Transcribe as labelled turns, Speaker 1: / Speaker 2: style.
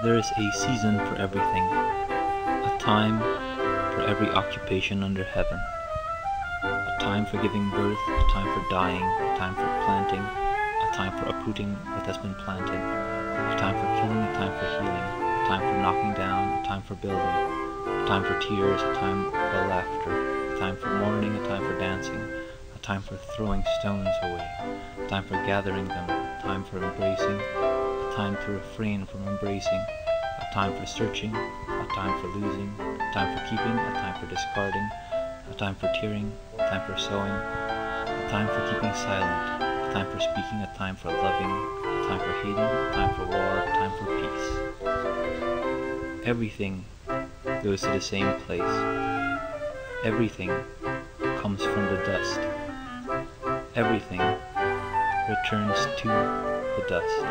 Speaker 1: There is a season for everything, a time for every occupation under heaven, a time for giving birth, a time for dying, a time for planting, a time for uprooting what has been planted, a time for killing, a time for healing, a time for knocking down, a time for building, a time for tears, a time for laughter, a time for mourning, a time for dancing, a time for throwing stones away, a time for gathering them, a time for embracing, a time to refrain from embracing, a time for searching, a time for losing, a time for keeping, a time for discarding, a time for tearing, a time for sowing, a time for keeping silent, a time for speaking, a time for loving, a time for hating, a time for war, a time for peace. Everything goes to the same place. Everything comes from the dust. Everything returns to the dust.